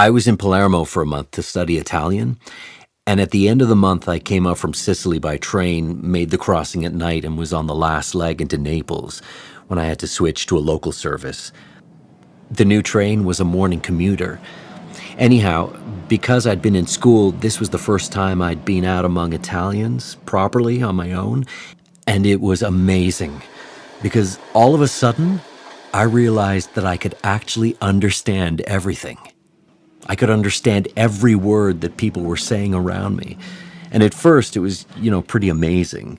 I was in Palermo for a month to study Italian, and at the end of the month, I came up from Sicily by train, made the crossing at night, and was on the last leg into Naples when I had to switch to a local service. The new train was a morning commuter. Anyhow, because I'd been in school, this was the first time I'd been out among Italians properly on my own, and it was amazing because all of a sudden, I realized that I could actually understand everything. I could understand every word that people were saying around me. And at first, it was, pretty amazing.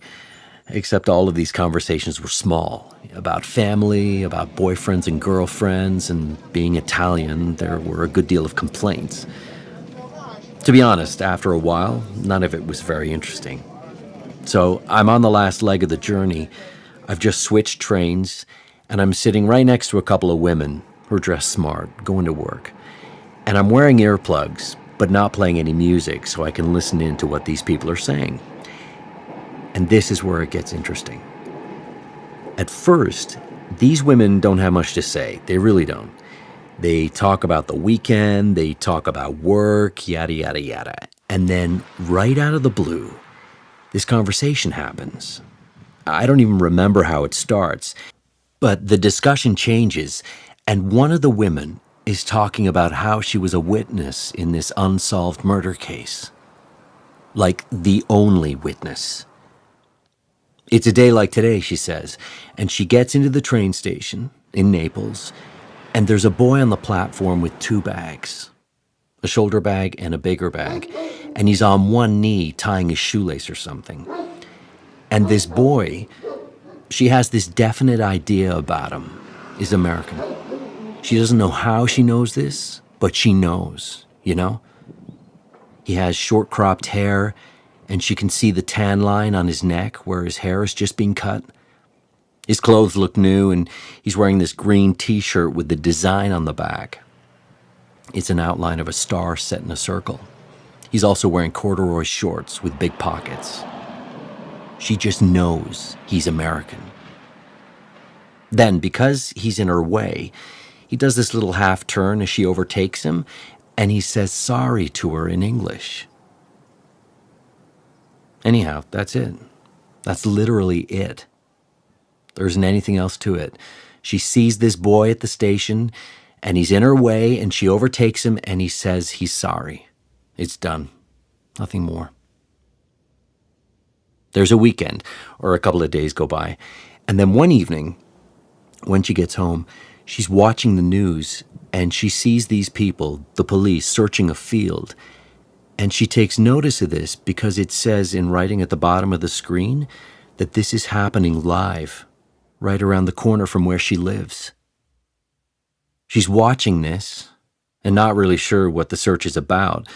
Except all of these conversations were small. About family, about boyfriends and girlfriends, and being Italian, there were a good deal of complaints. To be honest, after a while, none of it was very interesting. So I'm on the last leg of the journey. I've just switched trains, and I'm sitting right next to a couple of women who are dressed smart, going to work. And I'm wearing earplugs, but not playing any music so I can listen in to what these people are saying. And this is where it gets interesting. At first, these women don't have much to say. They really don't. They talk about the weekend, they talk about work, yada, yada, yada. And then, right out of the blue, this conversation happens. I don't even remember how it starts, but the discussion changes, and one of the women is talking about how she was a witness in this unsolved murder case. Like the only witness. It's a day like today, she says, and she gets into the train station in Naples, and there's a boy on the platform with two bags, a shoulder bag and a bigger bag, and he's on one knee tying his shoelace or something. And this boy, she has this definite idea about him, is American. She doesn't know how she knows this, but she knows, He has short cropped hair, and she can see the tan line on his neck where his hair is just being cut. His clothes look new, and he's wearing this green t-shirt with the design on the back. It's an outline of a star set in a circle. He's also wearing corduroy shorts with big pockets. She just knows he's American. Then, because he's in her way, he does this little half turn as she overtakes him, and he says sorry to her in English. Anyhow, that's it. That's literally it. There isn't anything else to it. She sees this boy at the station, and he's in her way, and she overtakes him, and he says he's sorry. It's done. Nothing more. There's a weekend, or a couple of days go by, and then one evening, when she gets home, she's watching the news, and she sees these people, the police, searching a field. And she takes notice of this because it says in writing at the bottom of the screen that this is happening live, right around the corner from where she lives. She's watching this and not really sure what the search is about.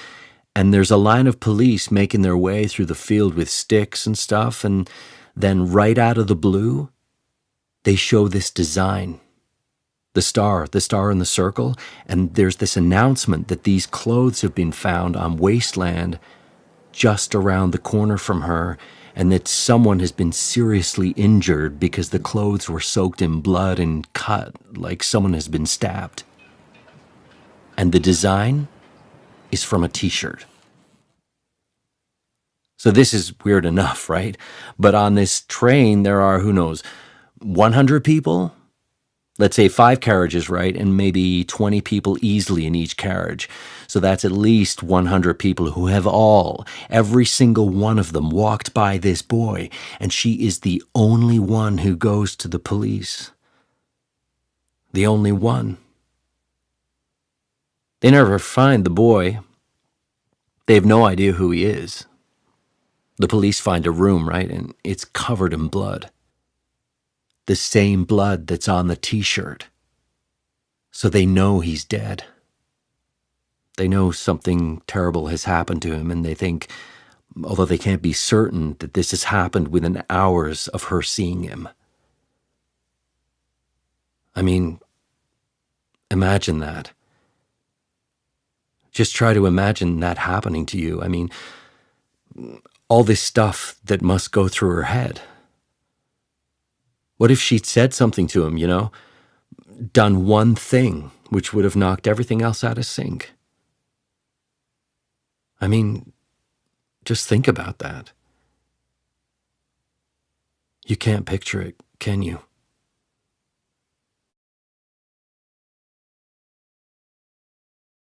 And there's a line of police making their way through the field with sticks and stuff. And then right out of the blue, they show this design. The star in the circle, and there's this announcement that these clothes have been found on wasteland just around the corner from her, and that someone has been seriously injured because the clothes were soaked in blood and cut like someone has been stabbed. And the design is from a t-shirt. So this is weird enough, right? But on this train, there are, 100 people? Let's say 5 carriages, right? And maybe 20 people easily in each carriage. So that's at least 100 people who have every single one of them walked by this boy, and she is the only one who goes to the police. The only one. They never find the boy. They have no idea who he is. The police find a room, right? And it's covered in blood. The same blood that's on the t-shirt. So they know he's dead. They know something terrible has happened to him, and they think, although they can't be certain, that this has happened within hours of her seeing him. I mean, imagine that. Just try to imagine that happening to you. I mean, all this stuff that must go through her head. What if she'd said something to him, done one thing which would have knocked everything else out of sync? I mean, just think about that. You can't picture it, can you?